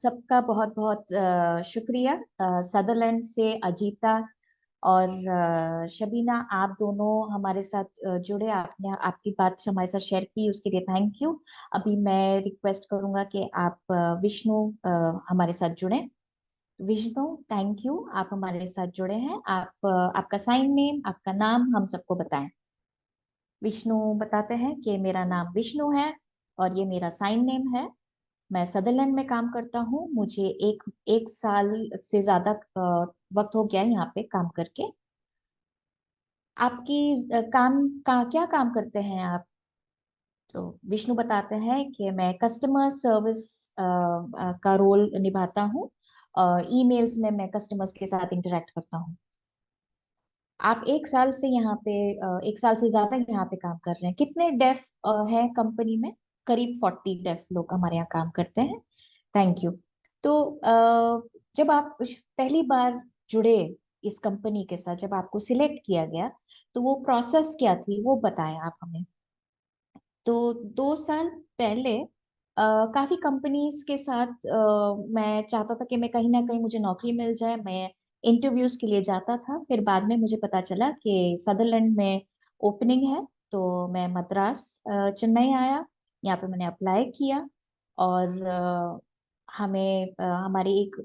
सबका बहुत बहुत शुक्रिया। सदरलैंड से अजीता और शबीना, आप दोनों हमारे साथ जुड़े, आपने आपकी बात हमारे साथ शेयर की, उसके लिए थैंक यू। अभी मैं रिक्वेस्ट करूंगा कि आप विष्णु हमारे साथ जुड़े। विष्णु, थैंक यू, आप हमारे साथ जुड़े हैं। आप आपका साइन नेम, आपका नाम हम सबको बताएं। विष्णु बताते हैं कि मेरा नाम विष्णु है और ये मेरा साइन नेम है। मैं सदरलैंड में काम करता हूँ। मुझे एक एक साल से ज्यादा वक्त हो गया है यहाँ पे काम करके। आपकी काम का क्या काम करते हैं आप? तो विष्णु बताते हैं कि मैं कस्टमर सर्विस का रोल निभाता हूँ। ईमेल्स में मैं कस्टमर्स के साथ इंटरेक्ट करता हूँ। आप एक साल से यहाँ पे एक साल से ज्यादा यहाँ पे काम कर रहे हैं। कितने डेफ है कंपनी में? करीब 40 डेफ लोग हमारे यहाँ काम करते हैं। Thank you. तो जब आप पहली बार जुड़े इस कंपनी के साथ, जब आपको सिलेक्ट किया गया, तो वो प्रोसेस क्या थी वो बताएं आप हमें। तो 2 साल पहले काफी कंपनीज के साथ मैं चाहता था कि मैं कहीं ना कहीं मुझे नौकरी मिल जाए। मैं इंटरव्यूज के लिए जाता था, फिर बाद में मुझे पता चला कि सदरलैंड में ओपनिंग है। तो मैं मद्रास चेन्नई आया, यहाँ पे मैंने अप्लाई किया। और हमारी एक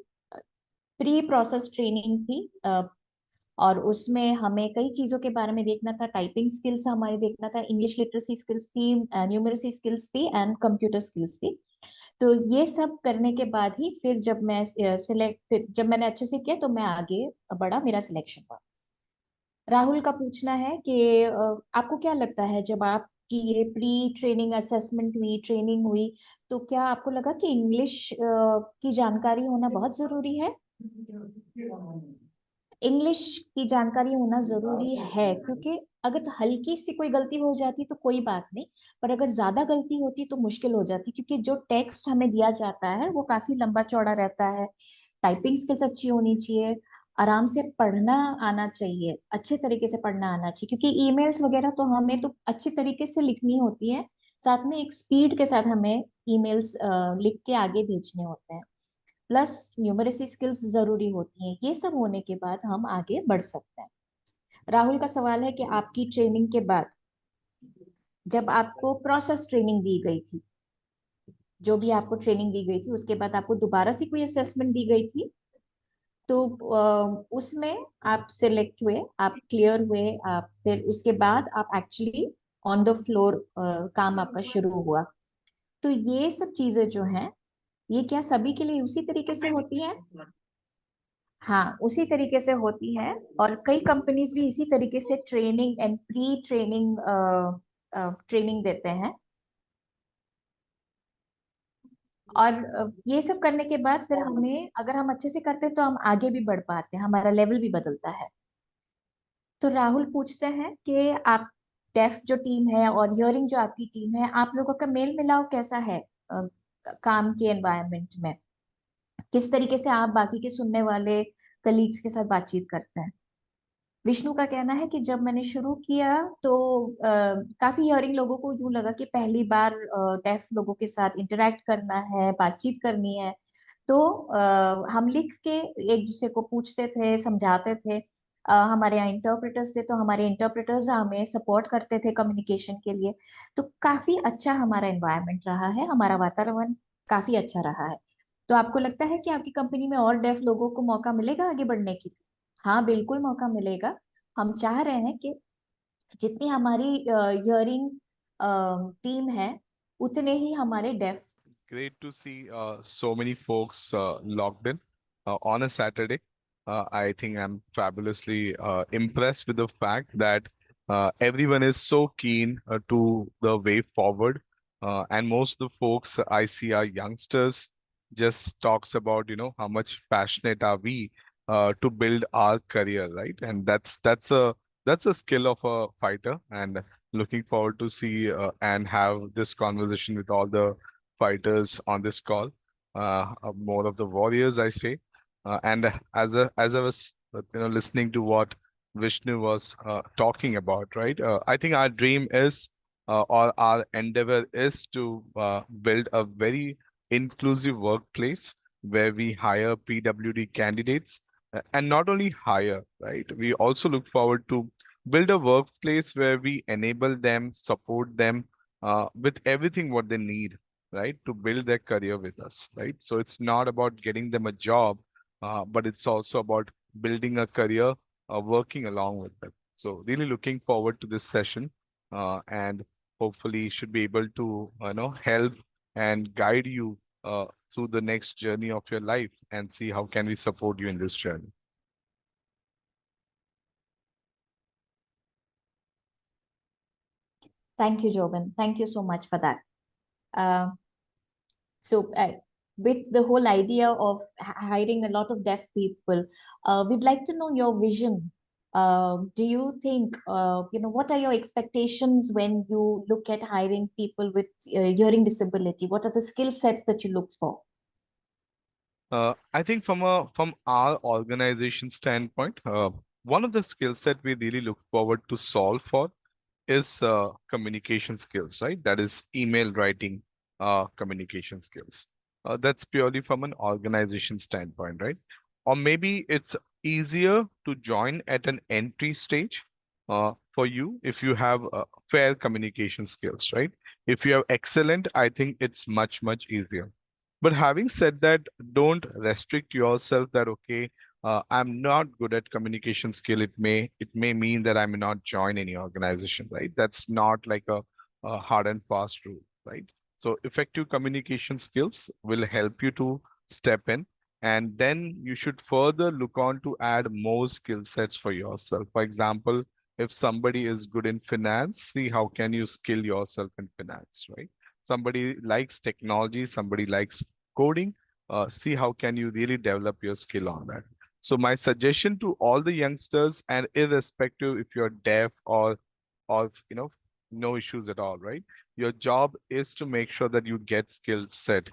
प्री प्रोसेस ट्रेनिंग थी, और उसमें हमें कई चीजों के बारे में देखना था। टाइपिंग स्किल्स हमारे देखना था, इंग्लिश लिटरेसी स्किल्स थी, न्यूमरेसी स्किल्स थी एंड कंप्यूटर स्किल्स थी। तो ये सब करने के बाद ही फिर जब मैं सिलेक्ट फिर जब मैंने अच्छे से किया तो मैं आगे बढ़ा, मेरा सिलेक्शन हुआ। राहुल का पूछना है कि आपको क्या लगता है, जब आपकी ये प्री ट्रेनिंग असेसमेंट हुई, ट्रेनिंग हुई, तो क्या आपको लगा कि इंग्लिश की जानकारी होना बहुत जरूरी है? इंग्लिश की जानकारी होना जरूरी है, क्योंकि अगर हल्की सी कोई गलती हो जाती तो कोई बात नहीं, पर अगर ज्यादा गलती होती तो मुश्किल हो जाती, क्योंकि जो टेक्स्ट हमें दिया जाता है वो काफी लंबा चौड़ा रहता है। टाइपिंग स्किल्स अच्छी होनी चाहिए, आराम से पढ़ना आना चाहिए, अच्छे तरीके से पढ़ना आना चाहिए, क्योंकि ईमेल्स वगैरह तो हमें तो अच्छी तरीके से लिखनी होती है, साथ में एक स्पीड के साथ हमें ईमेल्स लिख के आगे भेजने होते हैं। प्लस न्यूमरेसी स्किल्स जरूरी होती हैं। ये सब होने के बाद हम आगे बढ़ सकते हैं। राहुल का सवाल है कि आपकी ट्रेनिंग के बाद, जब आपको प्रोसेस ट्रेनिंग दी गई थी, जो भी आपको ट्रेनिंग दी गई थी, उसके बाद आपको दोबारा से कोई असेसमेंट दी गई थी, तो उसमें आप सिलेक्ट हुए, आप क्लियर हुए, आप फिर उसके बाद आप एक्चुअली ऑन द फ्लोर काम आपका शुरू हुआ। तो ये सब चीजें जो हैं, ये क्या सभी के लिए उसी तरीके से होती है? हाँ, उसी तरीके से होती है। और कई कंपनीज भी इसी तरीके से training and pre training training देते हैं। और ये सब करने के बाद फिर हमें, अगर हम अच्छे से करते हैं तो हम आगे भी बढ़ पाते हैं, हमारा लेवल भी बदलता है। तो राहुल पूछते हैं कि आप डेफ जो टीम है और हियरिंग जो आपकी टीम है, आप लोगों का मेल मिलाप कैसा है काम के एनवायरनमेंट में? किस तरीके से आप बाकी के सुनने वाले कलीग्स के साथ बातचीत करते हैं? विष्णु का कहना है कि जब मैंने शुरू किया तो काफी हियरिंग लोगों को यूं लगा कि पहली बार डेफ लोगों के साथ इंटरेक्ट करना है, बातचीत करनी है। तो हम लिख के एक दूसरे को पूछते थे, समझाते थे। हमारे यहाँ इंटरप्रेटर्स थे, तो हमारे इंटरप्रेटर्स हमें सपोर्ट करते थे कम्युनिकेशन के लिए। तो काफी अच्छा हमारा एनवायरनमेंट रहा है, हमारा वातावरण काफी अच्छा रहा है। तो आपको लगता है कि आपकी कंपनी में और डेफ लोगों को मौका मिलेगा आगे बढ़ने की? हाँ, बिल्कुल मौका मिलेगा। हम चाह रहे हैं कि जितनी हमारी हियरिंग टीम है, उतने ही हमारे def. Great to see so many folks logged in on a Saturday. I think I'm fabulously impressed with the fact that everyone is so keen to the way forward. And most of the folks I see are youngsters, just talks about, how much passionate are we to build our career, right? And that's a skill of a fighter. And looking forward to see and have this conversation with all the fighters on this call, more of the warriors, I say. And as I was, listening to what Vishnu was talking about, right? I think our dream is, or our endeavor is to build a very inclusive workplace where we hire PWD candidates, and not only hire, right? We also look forward to build a workplace where we enable them, support them with everything what they need, right, to build their career with us, right? So it's not about getting them a job, but it's also about building a career, working along with them. So really looking forward to this session, and hopefully should be able to help and guide you through the next journey of your life and see how can we support you in this journey. Thank you, Jovan. Thank you so much for that. Uh, so, with the whole idea of hiring a lot of deaf people, we'd like to know your vision. Do you think, what are your expectations when you look at hiring people with hearing disability? What are the skill sets that you look for? I think from our organization standpoint, one of the skill set we really look forward to solve for is communication skills, right? That is email writing, communication skills. That's purely from an organization standpoint, right? Or maybe it's easier to join at an entry stage for you if you have fair communication skills, right? If you have excellent, I think it's much, much easier. But having said that, don't restrict yourself that, okay, I'm not good at communication skill. It may mean that I may not join any organization, right? That's not like a hard and fast rule, right? So effective communication skills will help you to step in, and then you should further look on to add more skill sets for yourself. For example, if somebody is good in finance, see how can you skill yourself in finance, right? Somebody likes technology, somebody likes coding, see how can you really develop your skill on that. So my suggestion to all the youngsters, and irrespective if you're deaf or no issues at all, right? Your job is to make sure that you get skill set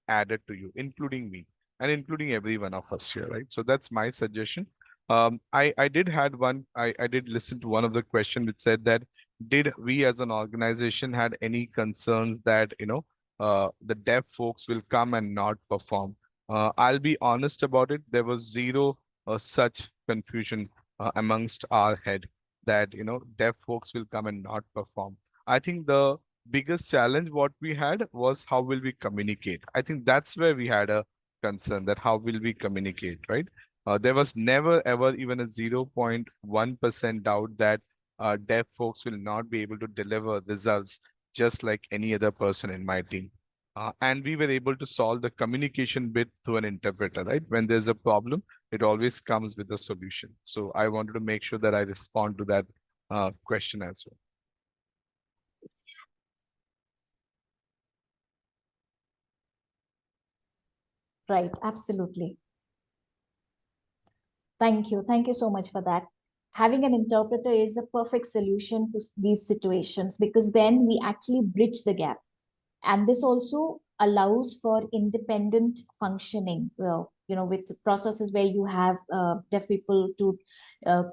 added to you, including me and including every one of us here, right? So that's my suggestion. I did had one, I did listen to one of the question which said that did we as an organization had any concerns that the deaf folks will come and not perform. I'll be honest about it. There was zero such confusion amongst our head that deaf folks will come and not perform. I think the biggest challenge what we had was how will we communicate. I think that's where we had a concern, that how will we communicate, right? There was never ever even a 0.1% doubt that deaf folks will not be able to deliver results just like any other person in my team. And we were able to solve the communication bit through an interpreter, right? When there's a problem, it always comes with a solution. So I wanted to make sure that I respond to that question as well. Right, absolutely. Thank you. Thank you so much for that. Having an interpreter is a perfect solution to these situations because then we actually bridge the gap. And this also allows for independent functioning, with processes where you have deaf people to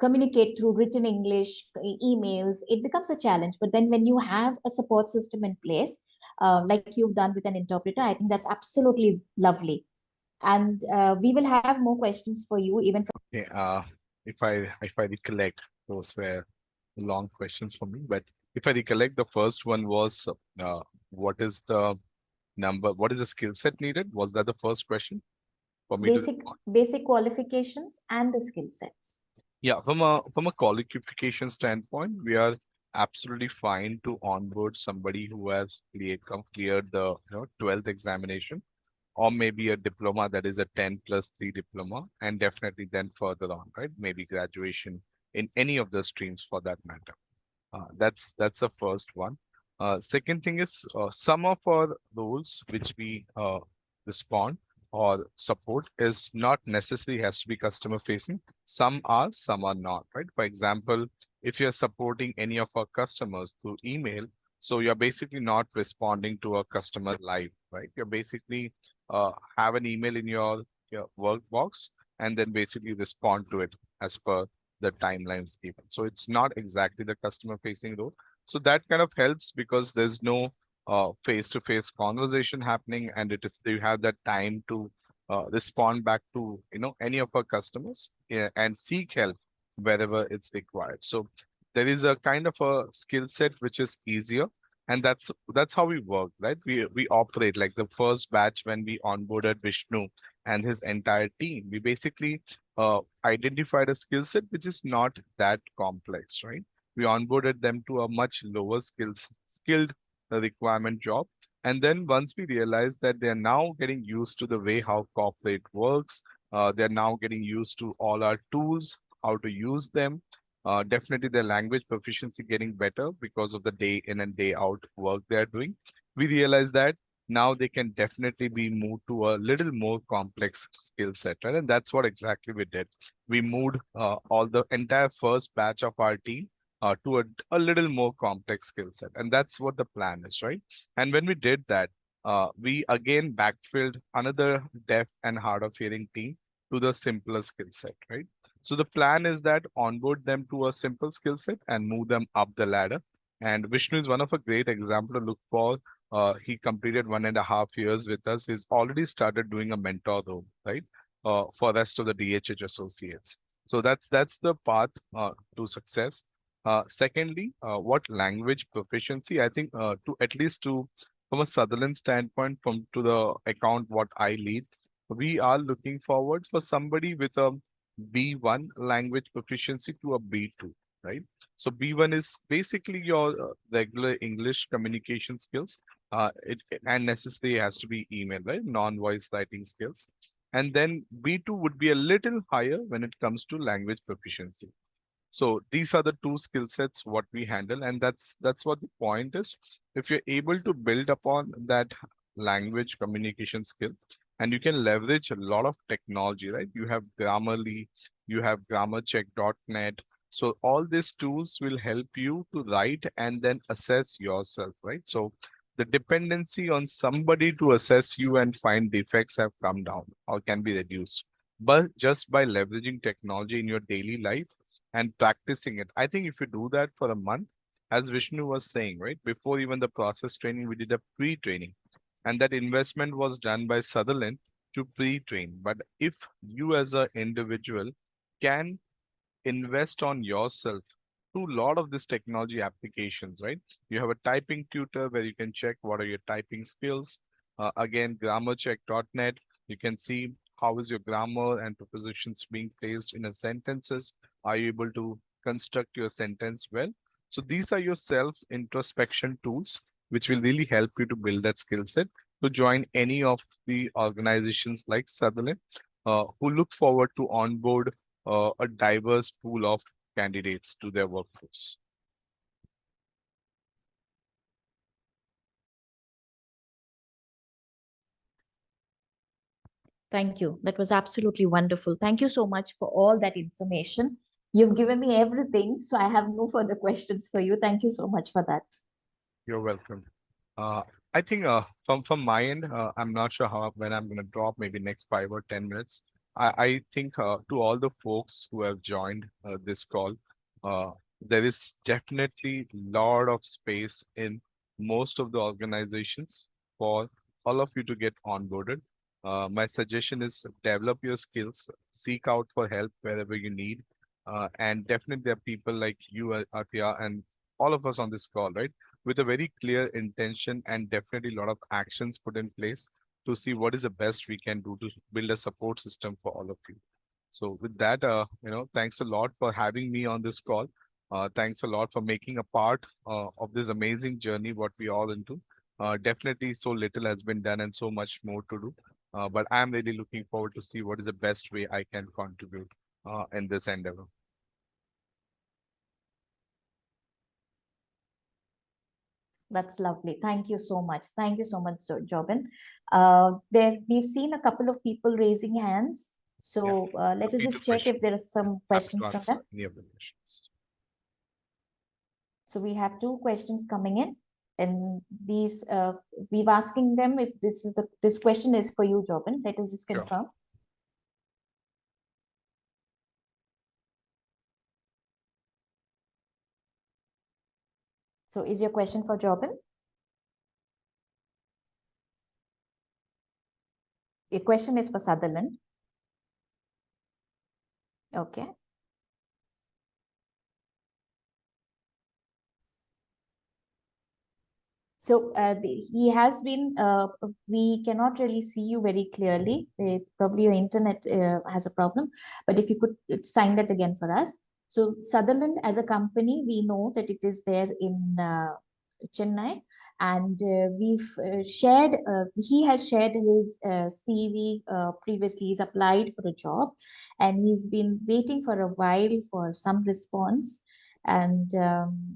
communicate through written English, emails, it becomes a challenge. But then when you have a support system in place, like you've done with an interpreter, I think that's absolutely lovely. And we will have more questions for you, even from. Okay, if I recollect, those were long questions for me. But if I recollect, the first one was what is the what is the skill set needed? Was that the first question for me to basic respond? basic qualifications and the skill sets. Yeah, from a qualification standpoint, we are absolutely fine to onboard somebody who has cleared the 12th examination, or maybe a diploma that is a 10+3 diploma, and definitely then further on, right? Maybe graduation in any of the streams for that matter. That's the first one. Second thing is some of our roles which we respond or support is not necessarily has to be customer facing. Some are, some are not, right? For example, if you're supporting any of our customers through email, so you're basically not responding to a customer live, right? You're basically have an email in your work box and then basically respond to it as per the timelines given. So it's not exactly the customer facing role. So that kind of helps because there's no face-to-face conversation happening, and it is you have that time to respond back to any of our customers, and seek help wherever it's required. So there is a kind of a skill set which is easier, and that's how we work, right? We operate like the first batch when we onboarded Vishnu and his entire team. We basically identified a skill set which is not that complex, right? We onboarded them to a much lower skilled requirement job. And then once we realized that they're now getting used to the way how corporate works, they're now getting used to all our tools, how to use them. Definitely their language proficiency getting better because of the day in and day out work they're doing. We realized that now they can definitely be moved to a little more complex skill set, right? And that's what exactly we did. We moved all the entire first batch of our team to a little more complex skill set. And that's what the plan is, right? And when we did that, we again backfilled another deaf and hard of hearing team to the simpler skill set, right? So the plan is that onboard them to a simple skill set and move them up the ladder. And Vishnu is one of a great example to look for. He completed 1.5 years with us. He's already started doing a mentor role, right? For rest of the DHH associates. So that's the path to success. Secondly, what language proficiency? I think to at least to from a Sutherland standpoint, from to the account what I lead, we are looking forward for somebody with a B1 language proficiency to a B2, right? So B1 is basically your regular English communication skills. And necessarily has to be email, right? Non-voice writing skills. And then B2 would be a little higher when it comes to language proficiency. So these are the two skill sets what we handle, and that's what the point is. If you're able to build upon that language communication skill, and you can leverage a lot of technology, right? You have Grammarly, you have grammarcheck.net. So all these tools will help you to write and then assess yourself, right? So the dependency on somebody to assess you and find defects have come down or can be reduced. But just by leveraging technology in your daily life and practicing it. I think if you do that for a month, as Vishnu was saying, right, before even the process training, we did a pre-training, and that investment was done by Sutherland to pre-train. But if you as an individual can invest on yourself through a lot of these technology applications, right? You have a typing tutor where you can check what are your typing skills. Again, grammarcheck.net, you can see how is your grammar and prepositions being placed in a sentences. Are you able to construct your sentence well? So these are your self introspection tools, which will really help you to build that skill set to join any of the organizations like Sutherland, who look forward to onboard a diverse pool of candidates to their workforce. Thank you. That was absolutely wonderful. Thank you so much for all that information. You've given me everything, so I have no further questions for you. Thank you so much for that. You're welcome. Uh, I think from my end, I'm not sure how when I'm going to drop, maybe next 5 or 10 minutes. I think to all the folks who have joined this call, uh, there is definitely a lot of space in most of the organizations for all of you to get onboarded. My suggestion is develop your skills, seek out for help wherever you need. And definitely there are people like you, Atya, and all of us on this call, right? With a very clear intention and definitely a lot of actions put in place to see what is the best we can do to build a support system for all of you. So with that, thanks a lot for having me on this call. Thanks a lot for making a part of this amazing journey, what we all into. Definitely so little has been done and so much more to do. But I'm really looking forward to see what is the best way I can contribute in this endeavor. That's lovely. Thank you so much. Thank you so much, Sir Jobin. There, we've seen a couple of people raising hands. Yeah, So let us happy to just check if there are some happy to questions from them. answer any of the questions. So we have two questions coming in, and these we've asking them if this question is for you, Jobin. Let us just Sure. confirm. So is your question for Jobin? A question is for Sutherland. Okay. So he has been, we cannot really see you very clearly. Probably your internet has a problem, but if you could sign that again for us. So Sutherland as a company, we know that it is there in Chennai, and he has shared his CV previously. He's applied for a job, and he's been waiting for a while for some response. And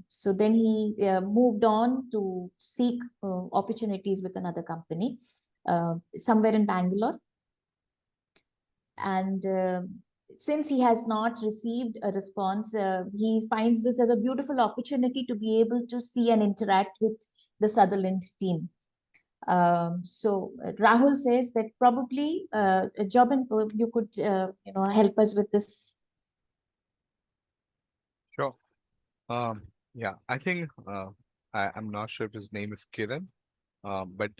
so then he moved on to seek opportunities with another company somewhere in Bangalore. And since he has not received a response, he finds this as a beautiful opportunity to be able to see and interact with the Sutherland team. So Rahul says that probably Jobin, you could help us with this. Sure. Yeah, I think I'm not sure if his name is Kiran, but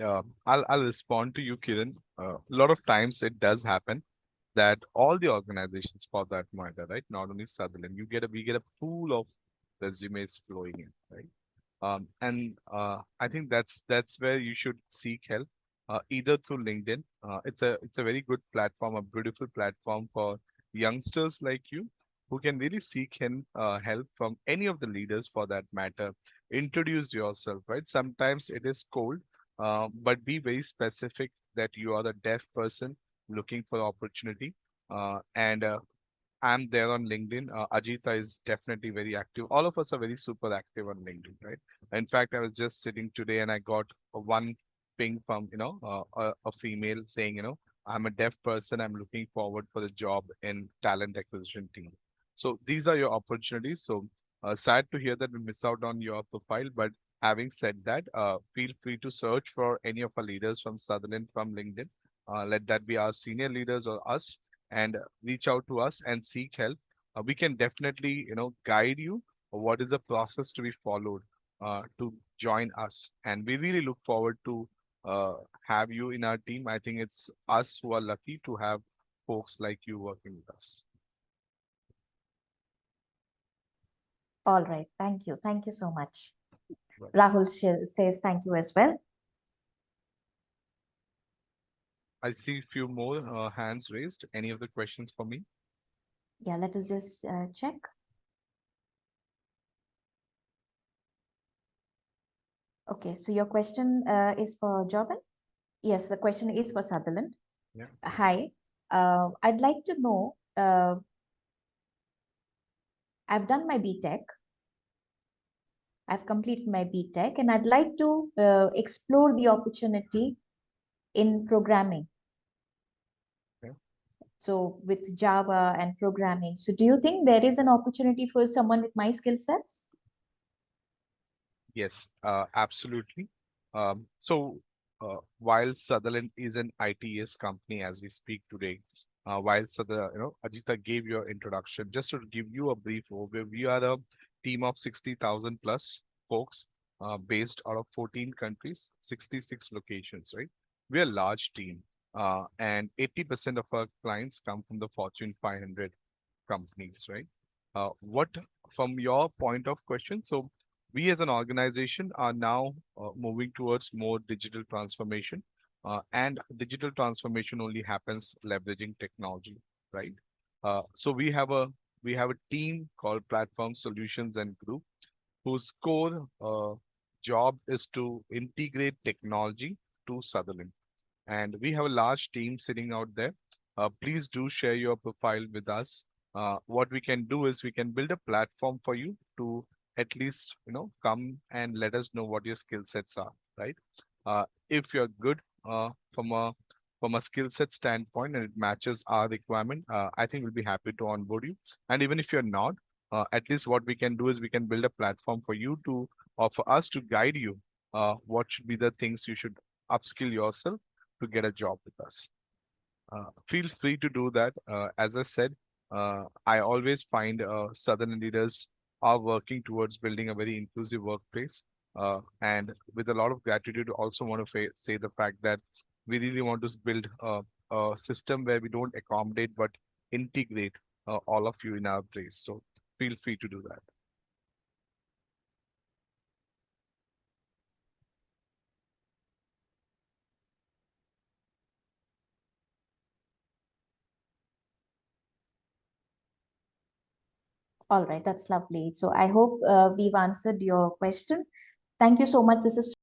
I'll respond to you, Kiran. A lot of times it does happen that all the organizations, for that matter, right? Not only Sutherland, we get a pool of resumes flowing in, right? And I think that's where you should seek help, either through LinkedIn. It's a very good platform, a beautiful platform for youngsters like you who can really seek help from any of the leaders for that matter. Introduce yourself, right? Sometimes it is cold, but be very specific that you are the deaf person looking for opportunity. And I'm there on LinkedIn. Ajita is definitely very active. All of us are very super active on LinkedIn, right? In fact, I was just sitting today and I got one ping from, a female saying, I'm a deaf person. I'm looking forward for the job in talent acquisition team. So these are your opportunities. So sad to hear that we miss out on your profile. But having said that, feel free to search for any of our leaders from Sutherland from LinkedIn. Let that be our senior leaders or us, and reach out to us and seek help. We can definitely, guide you what is the process to be followed to join us. And we really look forward to have you in our team. I think it's us who are lucky to have folks like you working with us. All right. Thank you. Thank you so much. Right. Rahul says thank you as well. I see a few more hands raised. Any of the questions for me? Yeah, let us just check. Okay, so your question is for Jobin? Yes, the question is for Sutherland. Yeah. Hi, I'd like to know, I've done my BTech. I've completed my BTech, and I'd like to explore the opportunity in programming. Okay. So with Java and programming. So do you think there is an opportunity for someone with my skill sets? Yes, absolutely. While Sutherland is an ITS company as we speak today, while Ajita gave your introduction, just to give you a brief overview, we are a team of 60,000 plus folks based out of 14 countries, 66 locations, right? We're a large team, and 80% of our clients come from the Fortune 500 companies, right? What, from your point of question, so we as an organization are now moving towards more digital transformation, and digital transformation only happens leveraging technology, right? So we have a team called Platform Solutions and Group, whose core job is to integrate technology to Sutherland, and we have a large team sitting out there. Please do share your profile with us. What we can do is we can build a platform for you to at least come and let us know what your skill sets are, right? If you're good from a skill set standpoint and it matches our requirement, I think we'll be happy to onboard you. And even if you're not, at least what we can do is we can build a platform for you to, or for us to guide you what should be the things you should upskill yourself to get a job with us. Feel free to do that. As I said, I always find Southern leaders are working towards building a very inclusive workplace. And with a lot of gratitude, also want to say the fact that we really want to build a system where we don't accommodate but integrate all of you in our place. So feel free to do that. All right, that's lovely. So I hope we've answered your question. Thank you so much. This is